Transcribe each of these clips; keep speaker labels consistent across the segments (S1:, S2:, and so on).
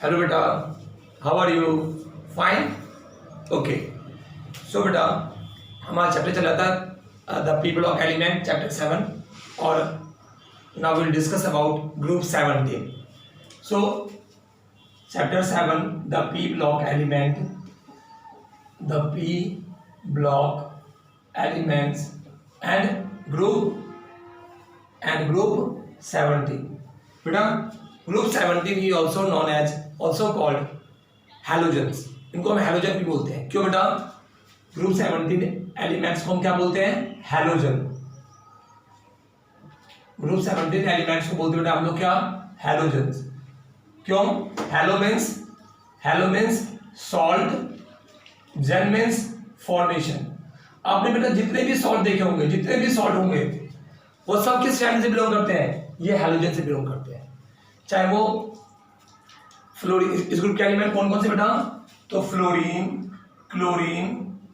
S1: Hello बेटा, how are you? Fine, okay. So बेटा, हमारा चैप्टर चला था the p block element, chapter 7, और now will discuss about group 17. So chapter 7, the p block element, the p block elements and group 17. बेटा, group 17 ही also called halogens. इनको हम halogen भी बोलते हैं. क्यों बेटा? ग्रुप 17 एलिमेंट्स को हम क्या बोलते हैं? हैलोजन. ग्रुप 17 एलिमेंट्स को बोलते हैं बेटा हम लोग क्या? हैलोजन्स. क्यों? हैलो मीन्स सॉल्ट, जेन मीन्स फॉर्मेशन. आपने बेटा जितने भी सॉल्ट देखे होंगे, जितने भी सॉल्ट होंगे, वो सब किस फैमिली से बिलोंग करते हैं? ये हैलोजन से बिलोंग करते हैं. चाहे वो फ्लोरीन, इस ग्रुप के एलिमेंट कौन कौन से बेटा? तो fluorine, chlorine,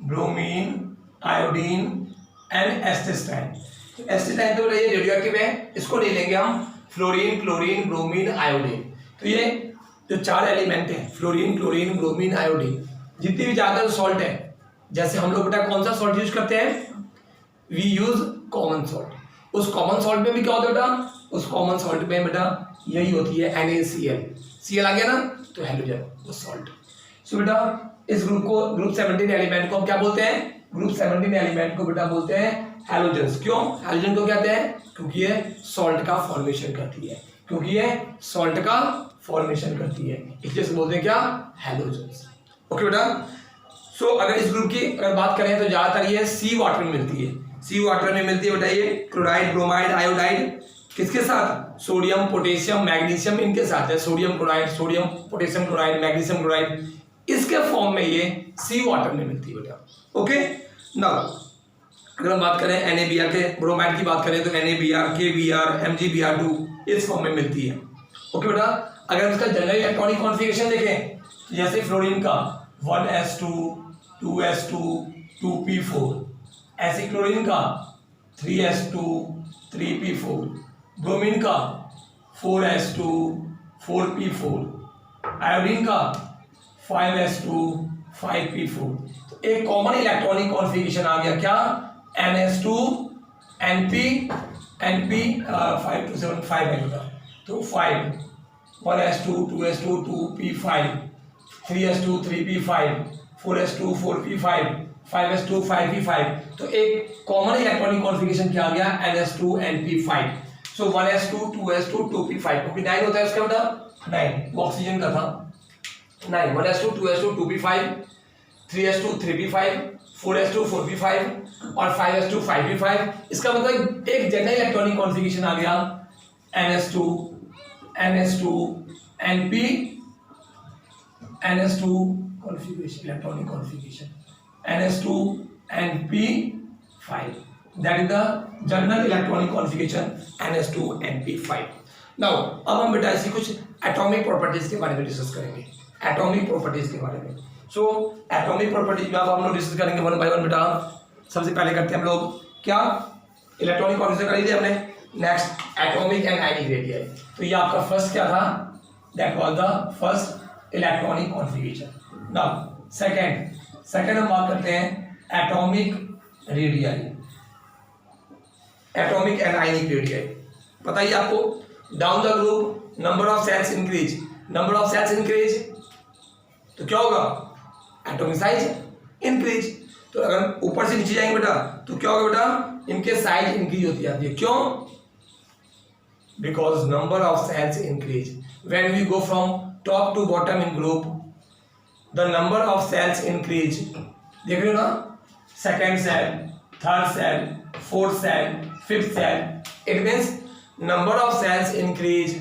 S1: bromine, iodine and astatine. Astatine तो ये रेडियो एक्टिव है, इसको नहीं लेंगे हम. Fluorine, chlorine, bromine, iodine. तो ये जो चार एलिमेंट हैं, फ्लोरीन, क्लोरीन, ब्रोमीन, आयोडीन, जितनी भी ज्यादा सॉल्ट है, जैसे हम लोग बेटा कौन सा सॉल्ट यूज करते हैं? We use common salt. उस कॉमन सॉल्ट में भी क्या होता है बेटा? उस कॉमन सॉल्ट में बेटा यही होती है NaCl. Cl आ गया ना, तो हैलोजन, वो सॉल्ट. सो बेटा इस ग्रुप 17 एलिमेंट को हम क्या बोलते हैं? ग्रुप 17 एलिमेंट को बेटा बोलते हैं हैलोजन्स. क्यों हैलोजन को कहते हैं? क्योंकि ये सॉल्ट का फॉर्मेशन करती है. इसलिए से बोलते हैं क्या? हैलोजन्स. ओके बेटा. सो अगर इस ग्रुप की अगर बात करें तो ज्यादातर ये सी वाटर में मिलती है. सी वाटर में मिलती है बेटा ये क्लोराइड, ब्रोमाइड, आयोडाइड. किसके साथ? सोडियम, पोटेशियम, मैग्नीशियम, इनके साथ है. Sodium chloride, sodium potassium chloride, magnesium chloride, इसके फॉर्म में ये सी वाटर में मिलती है बेटा. ओके. नाउ अगर हम बात करें NaBr के, ब्रोमाइड की बात करें तो NaBr, KBr, MgBr2 इस फॉर्म में मिलती है. ओके बेटा. अगर हम इसका जनरल इलेक्ट्रॉनिक कॉन्फ़िगरेशन देखें, जैसे फ्लोरीन का 1s2 2s2 2p4, ऐसे क्लोरीन का 3s2 3p4, ब्रोमीन का 4s2 4p4, आयोडीन का 5s2 5p4. तो एक कॉमन इलेक्ट्रॉनिक कॉन्फ़िगरेशन आ गया क्या? NS2 NP 5 to 7 5 है बेटा. तो 5 1s2 2s2 2p5 3s2 3p5 4s2 4p5 5s2 5p5. तो एक कॉमन इलेक्ट्रॉनिक कॉन्फ़िगरेशन क्या आ गया? NS2 NP5. सो 1s2 2s2 2p5. क्योंकि 9 होता है इसका बेटा. 9 वो ऑक्सीजन का था. 9 1s2 2s2 2p5 3s2 3p5 4s2 4p5 और 5s2 5p5. इसका मतलब एक जनरल इलेक्ट्रॉनिक कॉन्फ़िगरेशन आ गया NS2 NP NS2 configuration, electronic configuration NS2 NP5. That is the general electronic configuration NS2 NP5. Now अब हम बेटा ऐसी कुछ एटॉमिक प्रॉपर्टीज के बारे में डिस्कस करेंगे. एटॉमिक प्रॉपर्टीज के बारे में. सो एटॉमिक प्रॉपर्टीज में अब हम लोग डिस्कस करेंगे वन बाय वन बेटा. सबसे पहले करते हैं हम लोग क्या? इलेक्ट्रॉनिक कॉन्फ़िगरेशन कर लीजिए हमने. Next atomic and ionic radius. तो ये आपका फर्स्ट क्या था? That was the first electronic configuration. Now second हम बात करते हैं atomic radius, atomic and ionic radius. बताइए आपको, down the group number of shells increase. Number of shells increase तो क्या होगा? Atomic size increase. तो अगर ऊपर से नीचे जाएंगे बेटा तो क्या होगा बेटा? इनके साइज इंक्रीज होती जाती है. क्यों? Because number of shells increase. When we go from top to bottom in group, the number of shells increase. देख रहे हो ना? Second shell, third shell, fourth shell, fifth shell. It means number of shells increase.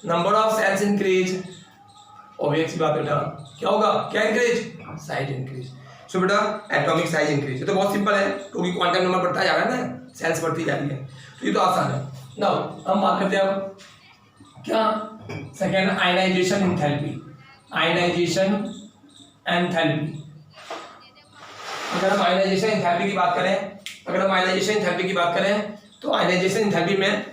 S1: Number of shells increase. Obvious सी बात बेटा, क्या होगा? क्या इंक्रीज? Size increase. सो बेटा एटॉमिक साइज इंक्रीज. ये तो बहुत सिंपल है, क्योंकि क्वांटम नंबर बढ़ता जा रहा है ना, सेल्स बढ़ती जा रही है, तो ये तो आसान है. नाउ हम बात करते हैं अब क्या? Second ionisation enthalpy. Ionisation enthalpy. अगर हम आयनाइजेशन एंथैल्पी की बात करें, तो आयनाइजेशन एंथैल्पी में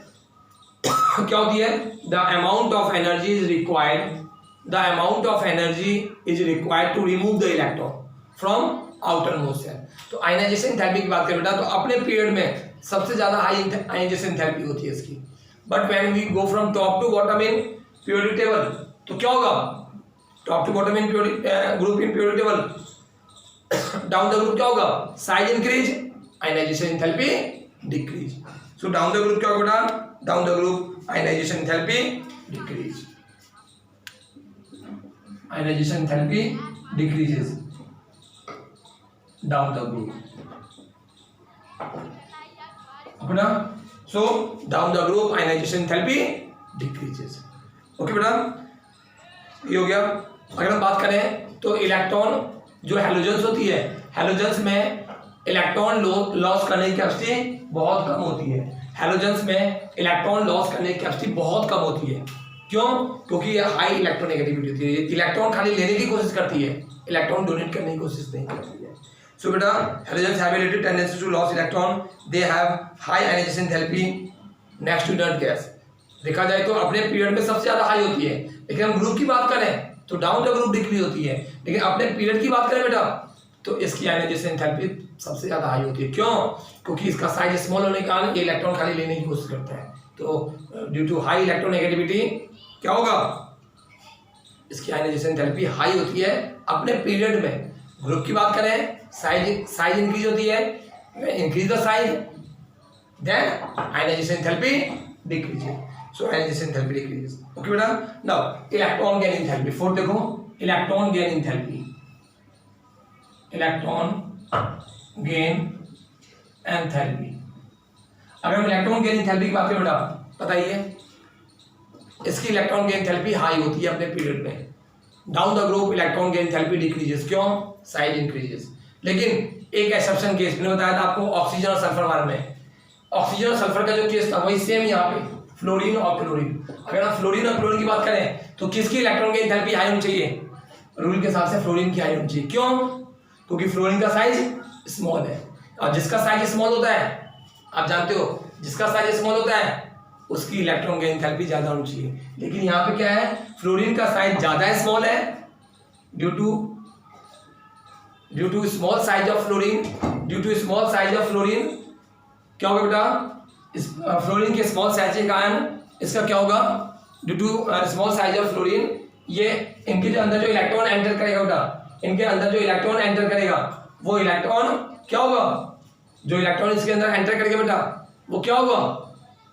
S1: क्या होती है? The amount of energy is required the amount of energy is required to remove the electron from outermost shell. तो आयनाइजेशन एंथैल्पी की बात करें बेटा, तो अपने पीरियड में सबसे ज्यादा हाई आयनाइजेशन एंथैल्पी होती है इसकी। But when we go from top to bottom in periodic table, तो क्या होगा, top to bottom in group in periodic table, down the group क्या होगा, size increase, ionisation enthalpy decrease. So down the group क्या होगा बेटा, down the group ionisation enthalpy decrease, ionisation enthalpy decreases down the group अपना। So down the group ionisation enthalpy decreases. Okay बेटा, ये हो गया। अगर हम बात करें तो इलेक्ट्रॉन जो हैलोजेंस होती है, हैलोजेंस में इलेक्ट्रॉन लॉस करने की कैपेसिटी बहुत कम होती है। हैलोजेंस में इलेक्ट्रॉन लॉस करने की कैपेसिटी बहुत कम होती है। क्यों? क्योंकि ये हाई इलेक्ट्रोनेगेटिविटी होती है। इलेक्ट्रॉन खाली लेने की कोशिश करती है, इलेक्ट्रॉन डोनेट करने की कोशिश नहीं करती है। So beta, halogens have a little tendency to lose electron. They have high ionization enthalpy next to inert gas. देखा जाए तो अपने पीरियड में सबसे ज्यादा हाई होती है, लेकिन हम ग्रुप की बात करें तो डाउन द ग्रुप डिक्रीज होती है। लेकिन अपने पीरियड की बात करें बेटा तो इसकी आयनाइजेशन एंथैल्पी सबसे ज्यादा हाई होती है। क्यों? क्योंकि इसका साइज स्मॉल होने के कारण ये इलेक्ट्रॉन खाली लेने की कोशिश करता है। तो ड्यू टू हाई इलेक्ट्रोनेगेटिविटी क्या होगा, इसकी आयनाइजेशन एंथैल्पी हाई होती है अपने पीरियड में। ग्रुप की बात करें साइज इंक्रीज होती है, increase the size then ionisation enthalpy decreases. So ionisation enthalpy decreases. Okay बेटा, now electron gain enthalpy. Fourth देखो, electron gain enthalpy, electron gain enthalpy. अगर हम इलेक्ट्रॉन गेन एंथैल्पी की बात करें बेटा, बताइए इसकी इलेक्ट्रॉन गेन एंथैल्पी हाई होती है अपने पीरियड में। Down the group electron gain enthalpy decreases. क्यों? Size increases. लेकिन एक एक्सेप्शन केस मैंने बताया था आपको, ऑक्सीजन और सल्फर बारे में। ऑक्सीजन और सल्फर का जो केस था वही सेम यहाँ पे, फ्लोरीन और क्लोरीन। अगर हम फ्लोरीन और क्लोरीन की बात करें तो किसकी इलेक्ट्रॉन गेन एंथैल्पी हाई होनी चाहिए? रूल के हिसाब से फ्लोरीन की हाई होनी चाहिए। क्यों? क्योंकि फ्लोरीन का साइज स्मॉल है, और जिसका साइज स्मॉल होता है आप जानते हो, जिसका साइज स्मॉल होता है उसकी इलेक्ट्रॉन गेन एंथैल्पी ज्यादा होनी चाहिए। लेकिन यहाँ पे क्या है, फ्लोरीन का साइज ज्यादा स्मॉल है due to small size of fluorine, क्या होगा बेटा, इस फ्लोरीन के स्मॉल साइज के कारण इसका क्या होगा, due to small size of fluorine, ये इनके जो अंदर जो इलेक्ट्रॉन एंटर करेगा बेटा, इनके अंदर जो इलेक्ट्रॉन एंटर करेगा वो इलेक्ट्रॉन क्या होगा, जो इलेक्ट्रॉन इसके अंदर एंटर करेगा बेटा वो क्या होगा,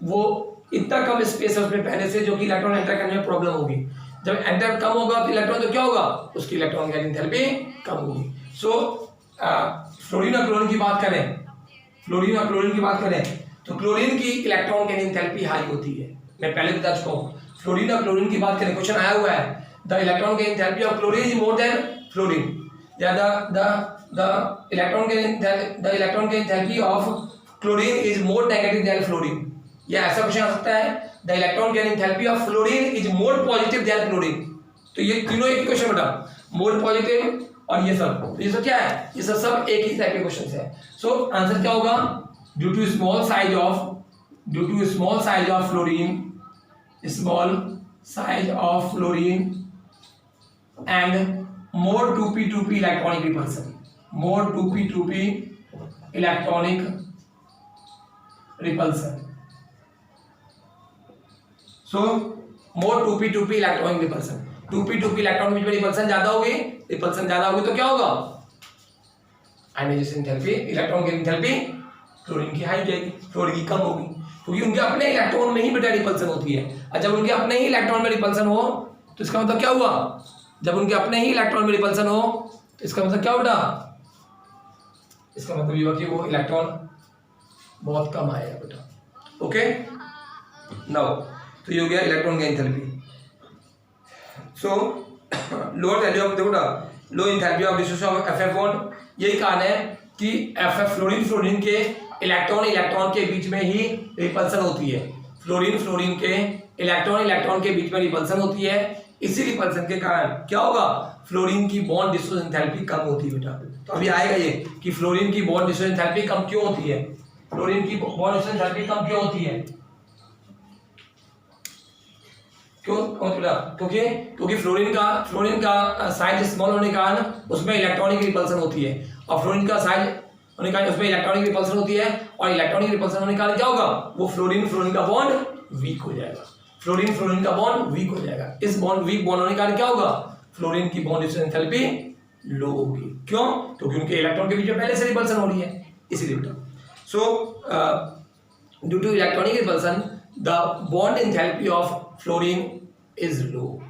S1: वो इतना कम स्पेस है उसमें पहले से, जो कि इलेक्ट्रॉन एंटर करने में प्रॉब्लम होगी। जब एंटर कम होगा तो इलेक्ट्रॉन तो क्या होगा, उसकी इलेक्ट्रॉन गेन एंथैल्पी कम होगी। सो फ्लोरीन और क्लोरीन की बात करें, तो क्लोरीन की इलेक्ट्रॉन गेन एंथैल्पी हाई होती है। मैं पहले बता चुका हूँ, फ्लोरीन और क्लोरीन की बात करें, क्वेश्चन आया हुआ है, the electron gain enthalpy of chlorine is more than fluorine, the electron gain enthalpy of chlorine is more negative than fluorine। ये ऐसा क्वेश्चन आ सकता है, the electron gain enthalpy of fluorine is more positive than chlorine. तो ये तीनों एक question बेटा, मोर पॉजिटिव और ये सब, तो ये सब क्या है, ये सब एक ही टाइप के क्वेश्चन है। सो आंसर क्या होगा, due to small size of fluorine and more 2p2p electronic repulsion, more 2p2p electronic repulsion, so more 2p2p electronic repulsion, 2p2p electron में रिपल्सन ज्यादा होगी, तो क्या होगा, ionisation enthalpy, electron gain enthalpy chlorine की हाई जाएगी, फ्लोरीन की कम होगी, क्योंकि उनके अपने इलेक्ट्रॉन में ही बेटा रिपल्सन होती है। और जब उनके अपने ही इलेक्ट्रॉन में रिपल्सन हो तो इसका मतलब क्या हुआ, जब उनके अपने ही इलेक्ट्रॉन में रिपल्सन हो तो इसका मतलब क्या बेटा, इसका मतलब ये हुआ कि वो इलेक्ट्रॉन बहुत कम आएगा बेटा। ओके, नाउ तो ये हो गया electron gain enthalpy. So lower value of देखो ना, low enthalpy of distribution of FF bond, यही कारण है कि एफएफ फ्लोरीन के इलेक्ट्रॉन के बीच में ही रिपल्सन होती है, फ्लोरीन के इलेक्ट्रॉन के बीच में रिपल्सन होती है। इसी रिपल्सन के कारण क्या होगा, फ्लोरीन की बॉन्ड डिस्ट्रीब्यूशन एंथैल्पी कम होती है बेटा। तो अभी आएगा ये कि फ्लोरीन की बॉन्ड डिस्ट्रीब्यूशन एंथैल्पी कम क्यों होती है, फ्लोरीन की बॉन्ड डिस्ट्रीब्यूशन एंथैल्पी कम क्यों होती है। क्यों बेटा? क्योंकि फ्लोरीन का साइज स्मॉल होने के कारण उसमें इलेक्ट्रॉनिक रिपल्सन होती है, और फ्लोरीन का साइज होने के कारण उसमें इलेक्ट्रॉनिक रिपल्सन होती है, और इलेक्ट्रॉनिक रिपल्सन होने के कारण क्या होगा? वो फ्लोरीन का बॉन्ड वीक हो जाएगा। फ्लोरीन का बॉन्ड वीक हो जाएगा। इस बॉन्ड वीक बॉन्ड होने के कारण क्या होगा? फ्लोरीन की बॉन्ड डिस्टेंस एंथैल्पी लो होगी। क्यों? क्योंकि उनके इलेक्ट्रॉन के बीच में पहले से रिपल्सन हो रही है, इसीलिए बेटा। So due to electronic repulsion the bond enthalpy of fluorine is low.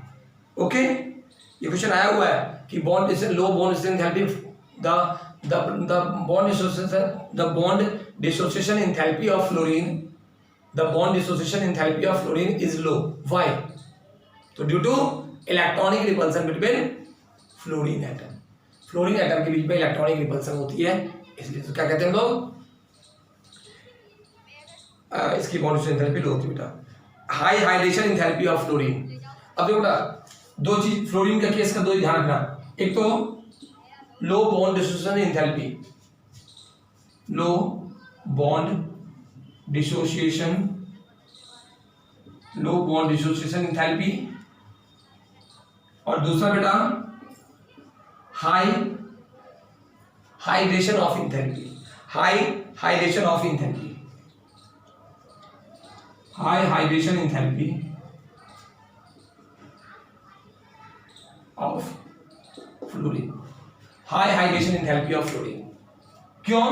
S1: Okay, ये क्वेश्चन आया हुआ है कि bond distance low bond distance enthalpy the bond dissociation enthalpy of fluorine is low. Why? So due to electronic repulsion between fluorine atom के बीच में electronic repulsion होती है, इसलिए तो क्या कहते हैं हम लोग? इसकी बॉन्ड डिस्टेंस एंथैल्पी लो होती है बेटा। High hydration enthalpy of fluorine. अब देखो बेटा, दो चीज फ्लोरीन का केस का दो ध्यान रखना। एक तो लो बॉन्ड डिसोसिएशन एंथैल्पी, लो बॉन्ड डिसोसिएशन एंथैल्पी, और दूसरा बेटा high hydration of enthalpy, high hydration enthalpy of fluorine, high hydration enthalpy of fluorine. क्यों?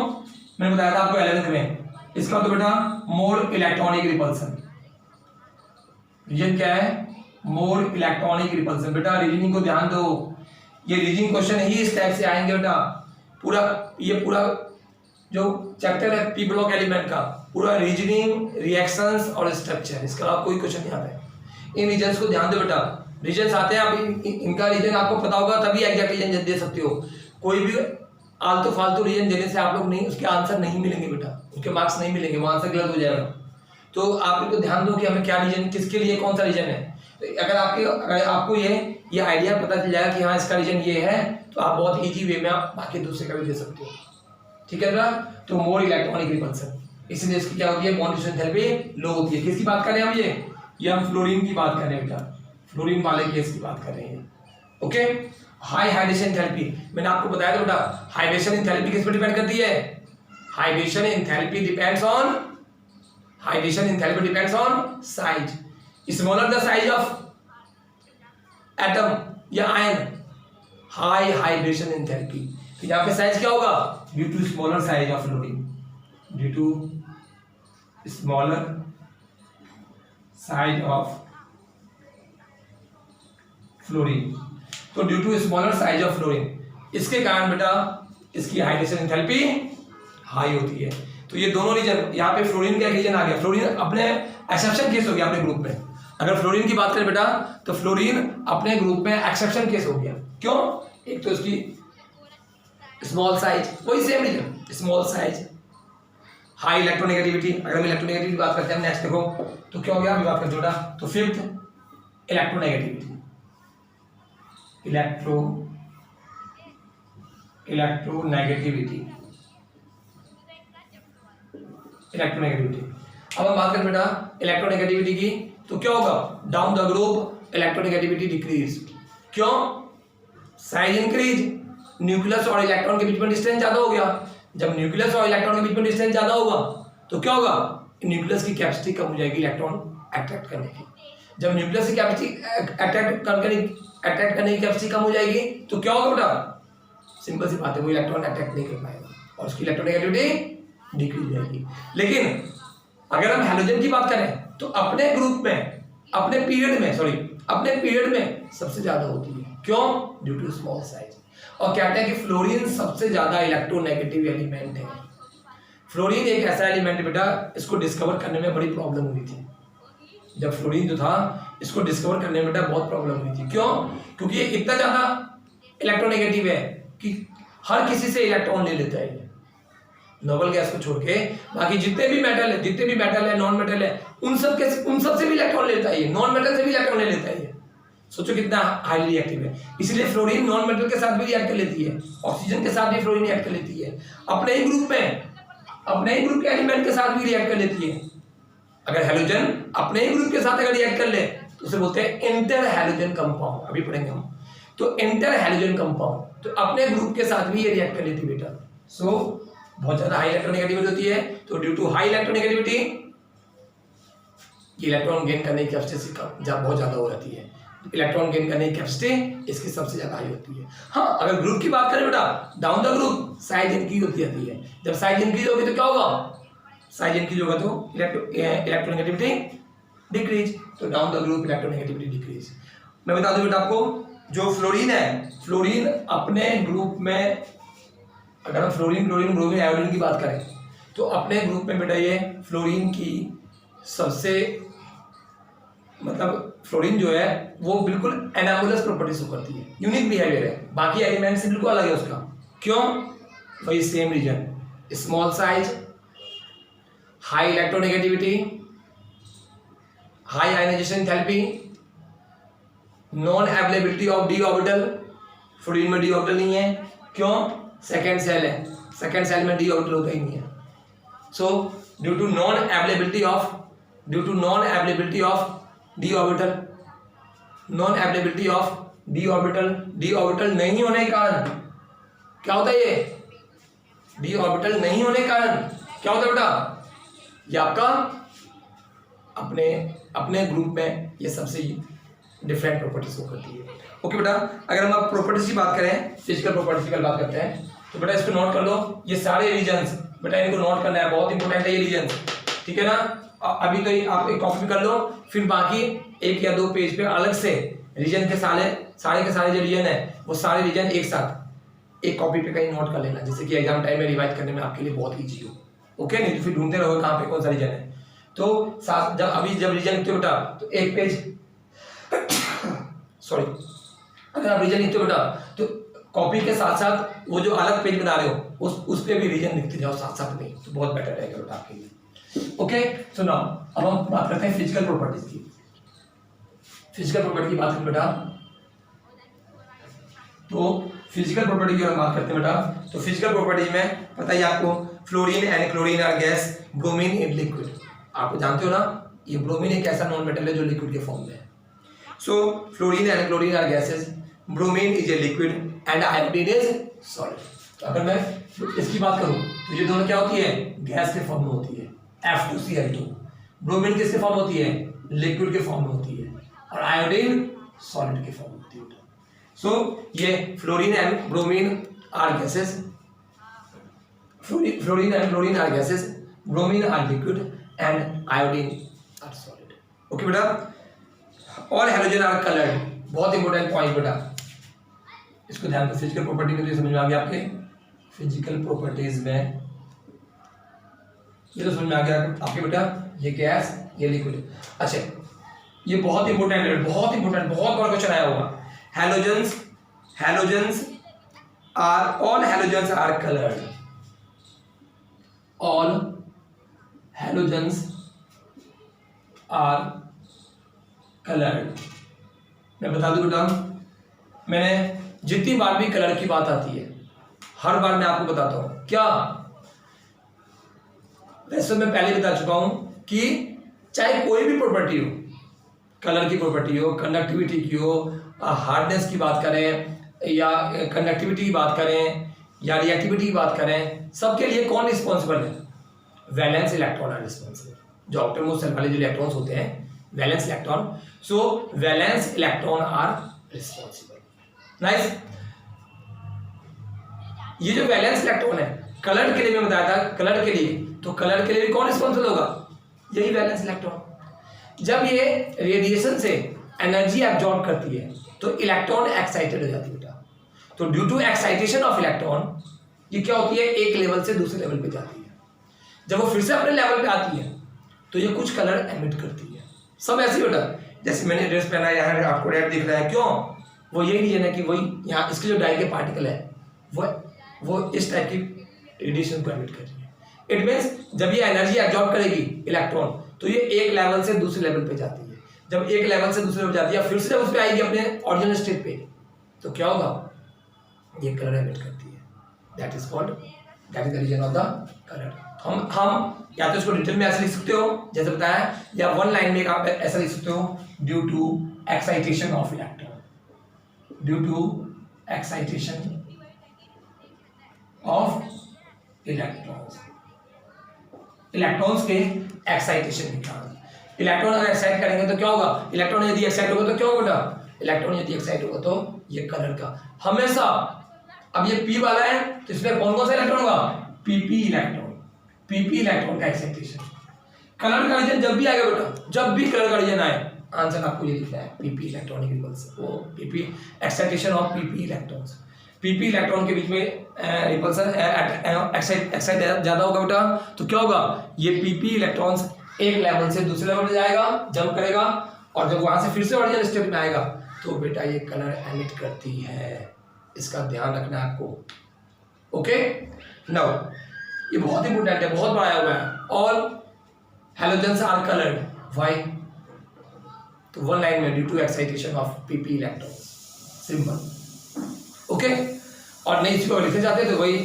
S1: मैंने बताया था आपको 11th में, इसका तो बेटा मोर इलेक्ट्रॉनिक रिपल्सन। रीजन क्या है? मोर इलेक्ट्रॉनिक रिपल्सन। बेटा रीजनिंग को ध्यान दो, ये रीजनिंग क्वेश्चन ही इस टाइप से आएंगे बेटा। पूरा जो चैप्टर है पी ब्लॉक एलिमेंट का, पूरा रीजनिंग, रिएक्शंस और स्ट्रक्चर, इसके अलावा कोई क्वेश्चन नहीं आता है। इन रीजन्स को ध्यान दो बेटा। रीजन्स आते हैं, आप इनका रीजन आपको पता होगा तभी एग्जैक्ट रीजन दे सकते हो। कोई भी आलतू फालतू रीजन देने से आप लोग नहीं, उसके आंसर नहीं मिलेंगे बेटा, उसके मार्क्स नहीं मिलेंगे, वो आंसर गलत हो जाएगा। तो आप लोग ध्यान दो कि हमें क्या रीजन, किसके लिए कौन सा रीजन है। तो अगर आपको ये आइडिया पता चल जाएगा कि हाँ इसका रीजन ये है, तो आप बहुत ईजी वे में आप बाकी दूसरे का भी दे सकते हो। ठीक है बेटा? तो मोर इलेक्ट्रॉनिक रिपल्सन, इसलिए इसकी क्या होती है? बॉन्ड डिस्टेंस एंथैल्पी लो होती है। किसकी बात कर रहे हैं हम? ये हम फ्लोरीन की बात कर रहे हैं बेटा, फ्लोरीन वाले केस की बात कर रहे हैं। ओके, हाई हाइड्रेशन एंथैल्पी, मैंने आपको बताया था बेटा, हाइड्रेशन एंथैल्पी किस पर डिपेंड करती है? Hydration enthalpy depends on size. Smaller the size of atom या आयन, हाई हाइड्रेशन एंथैल्पी। तो यहाँ पे साइज क्या होगा? Due to smaller size of fluorine, due to smaller size of fluorine. तो due to smaller size of fluorine, इसके कारण बेटा इसकी हाइड्रेशन एंथैल्पी हाई होती है। तो ये दोनों रीजन, यहाँ पे फ्लोरीन का एक रीजन आ गया। फ्लोरीन अपने एक्सेप्शन केस हो गया अपने ग्रुप में। अगर फ्लोरीन की बात करें बेटा, तो फ्लोरीन अपने ग्रुप में एक्सेप्शन केस हो गया। क्यों? एक तो इसकी स्मॉल साइज, वही same reason, small size, high electronegativity. अगर हम इलेक्ट्रोनेगेटिविटी बात करते हैं नेक्स्ट देखो, तो क्या हो गया? अभी बात करते बेटा, तो फिफ्थ इलेक्ट्रोनेगेटिविटी, इलेक्ट्रोनेगेटिविटी। अब हम बात करें बेटा इलेक्ट्रोनेगेटिविटी की, तो क्या होगा? Down the group electronegativity decrease. क्यों? साइज इंक्रीज, न्यूक्लियस और इलेक्ट्रॉन के बीच में डिस्टेंस ज्यादा हो गया। जब न्यूक्लियस और इलेक्ट्रॉन के बीच में डिस्टेंस ज्यादा होगा तो क्या होगा? न्यूक्लियस की कैपेसिटी कम हो जाएगी इलेक्ट्रॉन अट्रैक्ट करने की। जब न्यूक्लियस की कैपेसिटी अट्रैक्ट करने की कैपेसिटी कम हो जाएगी तो क्या होगा बेटा? सिंपल सी बात है, वो इलेक्ट्रॉन अट्रैक्ट नहीं कर पाएगा और उसकी इलेक्ट्रोनेगेटिविटी डिक्रीज जाएगी। लेकिन अगर हम हैलोजन की बात करें तो अपने ग्रुप में, अपने पीरियड में सबसे ज्यादा होती है। क्यों? Due to small size. और कहते हैं कि फ्लोरीन सबसे ज्यादा इलेक्ट्रोनेगेटिव एलिमेंट है। फ्लोरीन एक ऐसा एलिमेंट बेटा, इसको डिस्कवर करने में बड़ी प्रॉब्लम हुई थी। जब फ्लोरीन जो था, इसको डिस्कवर करने में बेटा बहुत प्रॉब्लम हुई थी। क्यों? क्योंकि ये इतना ज्यादा इलेक्ट्रोनेगेटिव है कि हर किसी से इलेक्ट्रॉन ले लेता है। नोबल गैस को छोड़ के बाकी जितने भी मेटल है, नॉन मेटल है, उन सब से भी इलेक्ट्रॉन लेता है। नॉन मेटल से भी इलेक्ट्रॉन ले लेता है। सोचो कितना हाईली रिएक्टिव है। इसलिए फ्लोरीन नॉन मेटल के साथ भी रिएक्ट कर लेती है, ऑक्सीजन के साथ भी फ्लोरीन रिएक्ट कर लेती है, अपने ही ग्रुप के एलिमेंट के साथ भी रिएक्ट कर लेती है। अगर हेलोजन अपने ही ग्रुप के साथ अगर रिएक्ट कर ले तो उसे बोलते हैं इंटर हैलोजन कंपाउंड, अभी पढ़ेंगे हम। तो इंटर हैलोजन कंपाउंड तो अपने ग्रुप के साथ भी ये रिएक्ट कर लेती है बेटा। सो बहुत ज्यादा हाई इलेक्ट्रोनेगेटिविटी होती है, तो due to high electronegativity electron gain करने की कैपेसिटी बहुत ज्यादा हो जाती है। इलेक्ट्रॉन गेन करने की कैपेसिटी इसकी सबसे ज्यादा हाई होती है। हाँ, अगर ग्रुप की बात करें बेटा, down the group size increase होती जाती है। जब साइज इंक्रीज होगी तो क्या होगा, साइज इंक्रीज होगा तो इलेक्ट्रोनेगेटिविटी डिक्रीज, तो down the group electronegativity decrease. मैं बता दूं बेटा आपको, जो फ्लोरीन है, फ्लोरीन अपने ग्रुप में, अगर हम फ्लोरीन क्लोरीन ब्रोमीन आयोडीन की बात करें तो अपने ग्रुप में बेटा ये फ्लोरीन की सबसे मतलब फ्लोरीन जो है वो बिल्कुल एनामोलस प्रॉपर्टी शो करती है, यूनिक बिहेवियर है, बाकी एलिमेंट से बिल्कुल अलग है उसका। क्यों? वही same reason, small size, high electronegativity, high ionisation enthalpy, non availability of D orbital, fluorine में डी ऑर्बिटल नहीं है। क्यों? सेकेंड सेल है, सेकेंड सेल में डी ऑर्बिटल होता ही नहीं है। So due to non availability of D orbital, non availability of D orbital नहीं होने के कारण क्या होता है, ये डी ऑर्बिटल नहीं होने के कारण क्या होता है बेटा, ये आपका अपने ग्रुप में ये सबसे डिफरेंट प्रॉपर्टीज को करती है। ओके बेटा, अगर हम अब प्रॉपर्टीज की बात करें, फिजिकल प्रॉपर्टीज की बात करते हैं, तो बेटा इसको नोट कर लो, ये सारे रीजन्स बेटा इनको नोट करना है, बहुत इंपॉर्टेंट है ये रीजन, ठीक है ना। अभी तो आप एक कॉपी कर लो, फिर बाकी 1 या 2 पेज पे अलग से रीजन के सारे के सारे जो रीजन है वो सारे रीजन एक साथ एक कॉपी पे कहीं नोट कर लेना, जिससे कि एग्जाम टाइम में रिवाइज करने में आपके लिए बहुत ईजी हो। ओके, नहीं तो फिर ढूंढते रहोगे कहाँ पे कौन सा रीजन है। तो साथ जब रीजन लिखते हो बेटा तो एक पेज सॉरी, अगर आप रीजन लिखते हो बेटा तो कॉपी के साथ साथ वो जो अलग पेज बना रहे हो उस पे भी रीजन लिखते जाओ साथ साथ में, तो बहुत बेटर रहेगा बेटा आपके लिए। ओके, सो नाउ अब हम बात करते हैं फिजिकल प्रॉपर्टीज की। फिजिकल प्रॉपर्टी की बात करें बेटा, तो फिजिकल प्रॉपर्टी की बात करते हैं बेटा, तो फिजिकल प्रॉपर्टीज में पता ही आपको, fluorine and chlorine are gas, bromine in liquid. आपको जानते हो ना, ये ब्रोमीन एक ऐसा नॉन मेटल है जो लिक्विड के फॉर्म में है। So fluorine and chlorine are gases, bromine is a liquid and iodine is solid. अगर मैं इसकी बात करूं तो ये दोनों क्या होती है, गैस के फॉर्म में होती है, F2Cl2। ब्रोमीन किसके फॉर्म होती है, लिक्विड के फॉर्म में होती है, और आयोडीन सॉलिड के फॉर्म में होती है। सो ये fluorine and bromine are gases, fluorine and chlorine are gases, bromine are liquid and iodine are solid. Okay बेटा, ऑल हैलोजन आर कलर्ड, बहुत इंपॉर्टेंट पॉइंट बेटा, इसको ध्यान से फिजिकल प्रॉपर्टी में तो समझ में आ गया आपके, फिजिकल प्रॉपर्टीज में ये तो समझ में आ गया आपके बेटा, ये गैस ये लिक्विड। अच्छा, ये बहुत इंपॉर्टेंट है, बहुत इंपॉर्टेंट, बहुत बड़ा क्वेश्चन आया होगा। Halogens are, all halogens are coloured, all halogens are coloured. मैं बता दूं बेटा, मैंने जितनी बार भी कलर की बात आती है हर बार मैं आपको बताता हूं क्या, वैसे मैं पहले बता चुका हूं कि चाहे कोई भी प्रॉपर्टी हो, कलर की प्रॉपर्टी हो, कंडक्टिविटी की हो, हार्डनेस की बात करें या कंडक्टिविटी की बात करें या रिएक्टिविटी की बात करें, सबके लिए कौन रिस्पॉन्सिबल है, वैलेंस इलेक्ट्रॉन है रिस्पॉन्सिबल। जो आउटरमोस्ट शेल वाले जो इलेक्ट्रॉन्स होते हैं valence electron, so valence electron are responsible. Nice. ये जो वैलेंस इलेक्ट्रॉन है कलर के लिए मैं बताया था, कलर के लिए, तो कलर के लिए भी कौन रिस्पॉन्सिबल होगा, यही वैलेंस इलेक्ट्रॉन। जब ये रेडिएशन से एनर्जी एब्जॉर्ब करती है तो इलेक्ट्रॉन एक्साइटेड हो जाती है बेटा, तो due to excitation of electron ये क्या होती है, एक लेवल से दूसरे लेवल पे जाती है। जब वो फिर से अपने लेवल पे आती है तो ये कुछ कलर एमिट करती है। सब ऐसे बेटा, जैसे मैंने ड्रेस पहना है, यहाँ आपको रेड दिख रहा है, क्यों, वो यही रीजन है कि वही यहाँ इसके जो डाई के पार्टिकल है वो इस टाइप की रेडिएशन को एमिट कर रही है। इट मीन्स जब ये एनर्जी एब्जॉर्ब करेगी इलेक्ट्रॉन तो ये एक लेवल से दूसरे लेवल पे जाती है। जब एक लेवल से दूसरे लेवल जाती है फिर से जब उस पर आएगी अपने ओरिजिनल स्टेट पे, तो क्या होगा, ये कलर एमिट करती है, that is called that is the reason of the colour. हम या तो इसको डिटेल में ऐसे लिख सकते हो जैसे बताया, या वन लाइन में आप ऐसा लिख सकते हो, due to excitation of electron, due to excitation of electrons, electrons के एक्साइटेशन के कारण। इलेक्ट्रॉन अगर एक्साइट करेंगे तो क्या होगा, इलेक्ट्रॉन यदि एक्साइट होगा तो क्या होगा बेटा, इलेक्ट्रॉन यदि एक्साइट होगा तो ये कलर का हमेशा, अब ये पी वाला है तो इसमें कौन कौन सा इलेक्ट्रॉन होगा, पीपी इलेक्ट्रॉन, पीपी इलेक्ट्रॉन का एक्साइटेशन। कलर का रीजन जब भी आएगा बेटा, जब भी कलर का रीजन आए, आंसर आपको ये लिखना है, पीपी इलेक्ट्रॉनिक रिपल्स, वो PP excitation of PP electrons. PP electron के बीच में रिपल्सन एक्साइट ज्यादा होगा बेटा, तो क्या होगा, ये पीपी इलेक्ट्रॉन्स एक लेवल से दूसरे लेवल पे जाएगा, जंप करेगा, और जब वहां से फिर से ओरिजिनल स्टेट में आएगा तो बेटा ये कलर एमिट करती है, इसका ध्यान रखना है आपको। ओके, नाउ ये बहुत इंपोर्टेंट है, बहुत बड़ा आया हुआ है। All halogens are coloured, why, तो वन लाइन में, due to excitation of PP electron, simple. Okay, और नहीं इसको लिखे जाते तो वही,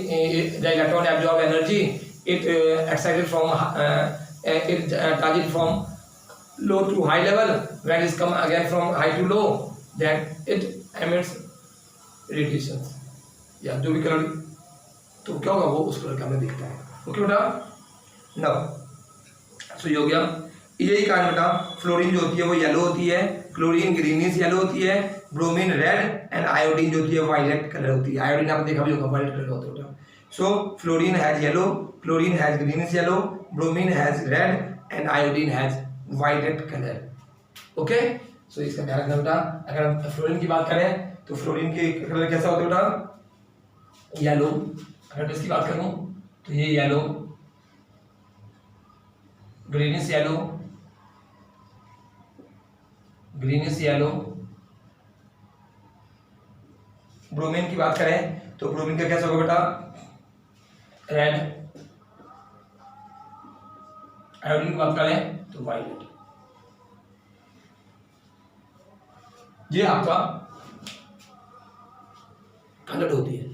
S1: the electron absorb energy, it excited from it transit from low to high level, when it come again from high to low, then it emits radiations, या जो भी कलर, तो क्या होगा वो उस कलर का हमें दिखता है। ओके बेटा, नाउ सो ये हो गया, यही कारण बेटा, फ्लोरीन जो होती है वो येलो होती है, क्लोरीन ग्रीनिश येलो होती है, ब्रोमीन रेड, एंड आयोडीन जो होती है वायलेट कलर होती है। आयोडीन आपने देखा भी होगा, वायलेट कलर का होता है बेटा। So fluorine has yellow, chlorine has greenish yellow, bromine has red, and iodine has violet colour. Okay, so इसका ध्यान रखना बेटा। अगर हम फ्लोरीन की बात करें तो फ्लोरीन के कलर कैसा होता है बेटा, येलो। अगर इसकी बात करूं तो ये yellow, greenish yellow, greenish yellow. Bromine की बात करें तो ब्रोमीन का कैसा होगा बेटा, रेड। आयोडीन की बात करें तो वायलेट। ये आपका कलर होती है।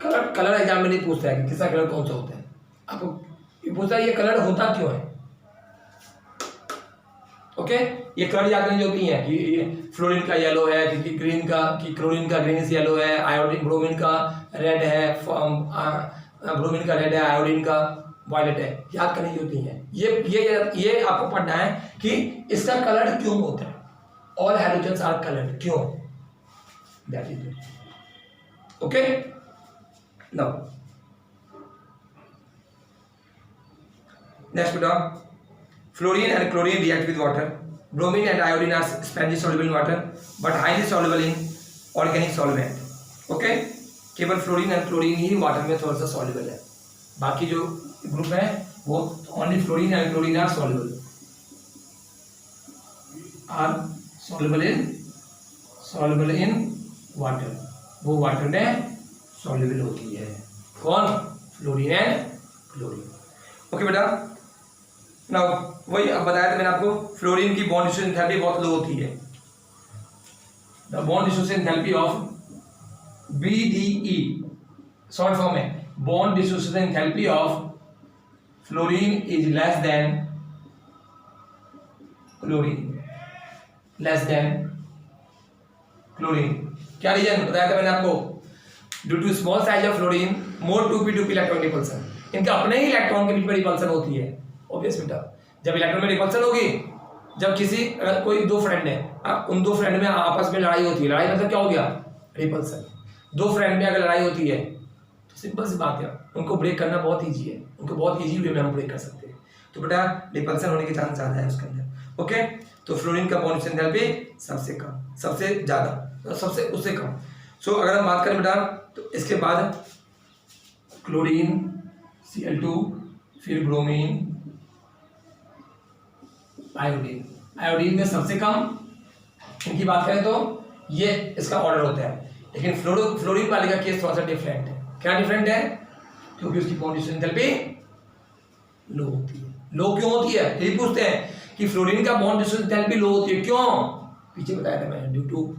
S1: कलर एग्जाम में नहीं पूछता है कि किसका कलर कौन सा होता है, आपको ये पूछता है ये कलर होता क्यों है। ओके, ये कलर याद करनी होती है कि ये फ्लोरीन का येलो है, कि ग्रीन का, कि क्लोरीन का ग्रीनिश येलो है, आयोडीन ब्रोमीन का रेड है, ब्रोमीन का रेड है, आयोडीन का वायलेट है, याद करनी होती है। ये आपको पढ़ना है कि इसका कलर क्यों होता है, ऑल हैलोजेंस आर कलर्ड, क्यों, that is it. Okay, now next बेटा, fluorine and chlorine react with water, bromine and iodine are sparingly soluble in water but highly soluble in organic solvent. Okay, केवल fluorine and chlorine ही water में थोड़ा सा soluble है, बाकी जो group है वो only fluorine and chlorine are soluble in water, वो वाटर में सॉल्युबल होती है। कौन, फ्लोरीन एंड क्लोरीन। ओके बेटा, नाउ वही अब बताया था मैंने आपको, फ्लोरीन की बॉन्ड डिस्ट्रीब्यूशन एंथैल्पी बहुत लो होती है। The bond distribution enthalpy of BDE, short form है, bond distribution enthalpy of fluorine is less than chlorine, less than chlorine. क्या रीजन बताया था मैंने आपको, due to small size of fluorine more 2p2p electron repulsion, इनका अपने ही electron के बीच में रिपल्सन होती है। ऑब्वियस बेटा, जब इलेक्ट्रॉन में रिपल्सन होगी, जब किसी अगर कोई दो फ्रेंड है, उन दो फ्रेंड में आपस में लड़ाई होती है, लड़ाई मतलब क्या हो गया, रिपल्सन। दो फ्रेंड में अगर लड़ाई होती है तो सिंपल सी बात है, उनको ब्रेक करना बहुत ईजी है, उनको बहुत ईजी वे में हम ब्रेक कर सकते हैं। तो बेटा रिपल्सन होने के चांस ज़्यादा है उसके अंदर। ओके, तो फ्लोरीन का बॉन्ड डिस्ट्रीब्यूशन एंथैल्पी सबसे कम, सबसे ज़्यादा, सबसे उससे कम। सो अगर हम बात करें बेटा तो इसके बाद क्लोरीन, Cl2, फिर ब्रोमीन, आयोडीन। आयोडीन में सबसे कम, इनकी बात करें तो ये इसका ऑर्डर होता है, लेकिन फ्लोरीन वाले का केस थोड़ा सा डिफरेंट है। क्या डिफरेंट है, क्योंकि उसकी बॉन्ड डिस्ट्रीब्यूशन एंथैल्पी लो होती है। लो क्यों होती है, यही पूछते हैं कि फ्लोरीन का बॉन्ड डिस्ट्रीब्यूशन एंथैल्पी लो होती है, क्यों, पीछे बताया था मैंने, due to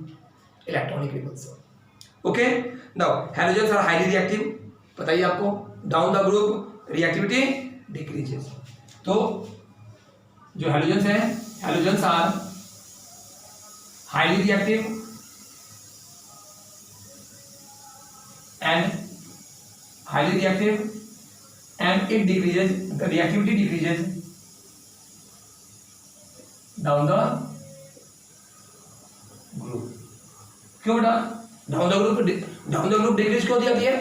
S1: electronic repulsion. Okay, now halogens are highly reactive, बताइए आपको, down the group reactivity decreases. तो जो हैलोजेंस हैं, halogens are highly reactive and highly reactive and it decreases, the reactivity decreases down the group। क्यों बेटा down the group decrease क्यों दिया है?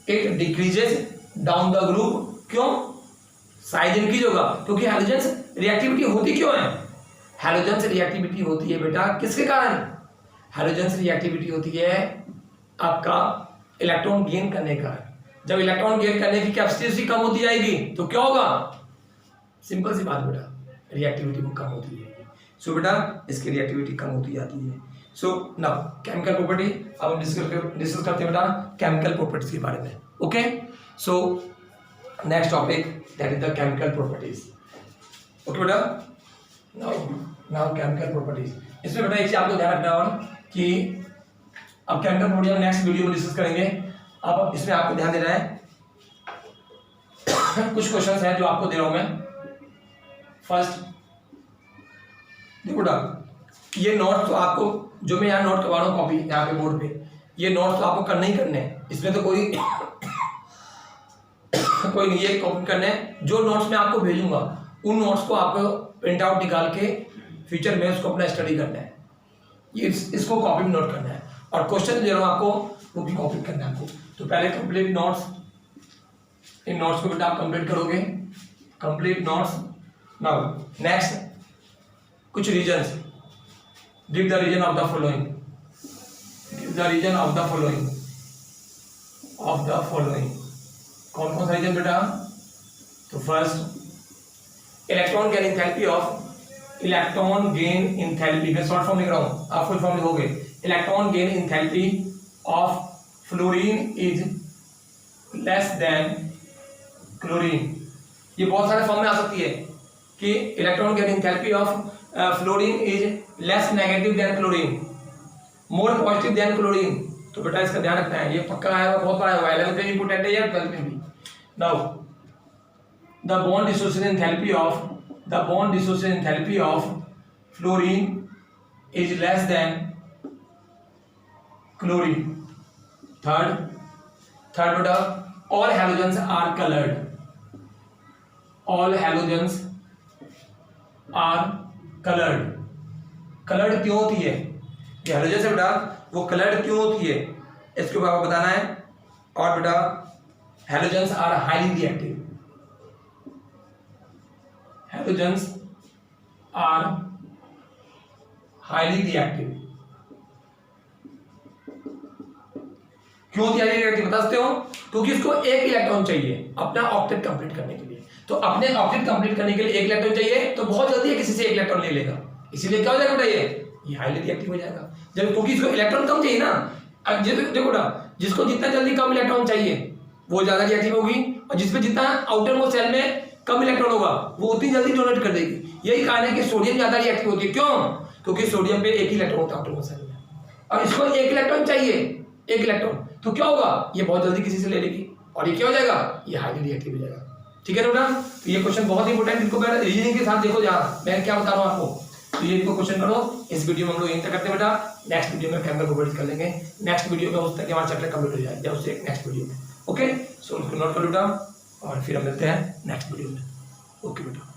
S1: It decreases down the group. क्यों? Size increase होगा, क्योंकि हैलोजेंस रिएक्टिविटी होती क्यों है? हैलोजेंस रिएक्टिविटी होती है बेटा किसके कारण? हैलोजेंस रिएक्टिविटी होती है आपका इलेक्ट्रॉन गेन करने का। जब इलेक्ट्रॉन गेन करने की कैपेसिटी कम होती जाएगी तो क्या होगा? सिंपल सी बात बेटा, रिएक्टिविटी वो कम होती है। सो बेटा इसकी रिएक्टिविटी कम होती जाती है। सो नाउ केमिकल प्रॉपर्टी, अब हम डिस्कस करते हैं बेटा केमिकल प्रॉपर्टीज के बारे में। Okay, so next topic that is the chemical properties. Okay बेटा, नाउ केमिकल प्रॉपर्टीज। इसमें बेटा एक चीज आपको ध्यान रखना है कि अब केमिकल प्रॉपर्टी हम नेक्स्ट वीडियो में डिस्कस करेंगे। अब इसमें आपको ध्यान देना है कुछ क्वेश्चंस हैं जो आपको दे रहा हूं मैं। फर्स्ट देखो बेटा, ये नोट तो आपको जो मैं यहाँ नोट करवा रहा हूँ कॉपी यहाँ पे बोर्ड पे, ये नोट तो आपको करने ही करने हैं, इसमें तो कोई कोई नहीं, ये कॉपी करने हैं। जो नोट्स मैं आपको भेजूंगा उन नोट्स को आपको प्रिंट आउट निकाल के फ्यूचर में उसको अपना स्टडी करना है। ये इसको कॉपी में नोट करना है और क्वेश्चन दे रहा हूँ आपको वो भी कॉपी करना है आपको। तो पहले कंप्लीट नोट्स, इन नोट्स को बेटा आप कंप्लीट करोगे, कंप्लीट नोट्स। नाउ नेक्स्ट कुछ reasons, give the reason of the following, give the reason of the following, of the following. कौन कौन सा रीजन बेटा? तो first electron gain enthalpy of, electron gain enthalpy, मैं शॉर्ट फॉर्म लिख रहा हूं, आप फुल फॉर्म लिखोगे। Electron gain enthalpy of fluorine is less than chlorine. ये बहुत सारे फॉर्म में आ सकती है कि electron gain enthalpy of fluorine is less negative than chlorine, more positive than chlorine. तो बेटा इसका ध्यान रखना है, ये पक्का आया हुआ, बहुत बार आया हुआ है, 11th में इंपोर्टेंट है या 12th में भी। Now the bond dissociation enthalpy of, the bond dissociation enthalpy of fluorine is less than chlorine. Third बेटा, all halogens are colored, all halogens are colored। colored क्यों होती है? ये halogens है बेटा, वो colored क्यों होती है इसके ऊपर आपको बताना है। और बेटा halogens are highly reactive, halogens are highly reactive। क्यों होती है highly reactive बता सकते हो? क्योंकि इसको एक इलेक्ट्रॉन चाहिए अपना ऑक्टेट कंप्लीट करने के लिए। तो अपने ऑक्टेट कंप्लीट करने के लिए एक इलेक्ट्रॉन चाहिए, तो बहुत जल्दी है किसी से एक इलेक्ट्रॉन ले लेगा, इसीलिए क्या हो जाएगा बेटा, ये हाईली रिएक्टिव हो जाएगा। जब क्योंकि इसको इलेक्ट्रॉन कम चाहिए ना, देखो बेटा जिसको जितना जल्दी कम इलेक्ट्रॉन चाहिए वो ज्यादा रिएक्टिव होगी, और जिसमें जितना आउटर मोस्ट सेल में कम इलेक्ट्रॉन होगा वो उतनी जल्दी डोनेट कर देगी। यही कारण है कि सोडियम ज्यादा रिएक्टिव होती है। क्यों? क्योंकि सोडियम पे एक ही इलेक्ट्रॉन होता है आउटर मोस्ट सेल में, और इसको एक इलेक्ट्रॉन चाहिए, एक इलेक्ट्रॉन, तो क्या होगा, ये बहुत जल्दी किसी से ले लेगी और ये क्या हो जाएगा, ये हाईली रिएक्टिव हो जाएगा। ठीक है बेटा, तो ये क्वेश्चन बहुत इंपॉर्टेंट, इनको रीजनिंग के साथ देखो जहाँ मैं क्या बता रहा हूँ आपको। तो ये इनको क्वेश्चन करो। इस वीडियो में हम लोग यहीं तक करते हैं बेटा, नेक्स्ट वीडियो में केमिकल प्रॉपर्टीज कर लेंगे। नेक्स्ट वीडियो में उस तक हमारा चैप्टर कंप्लीट हो जाएगा, उससे नेक्स्ट वीडियो में। ओके, सो उसको नोट कर बेटा, और फिर हम मिलते हैं नेक्स्ट वीडियो में। ओके बेटा।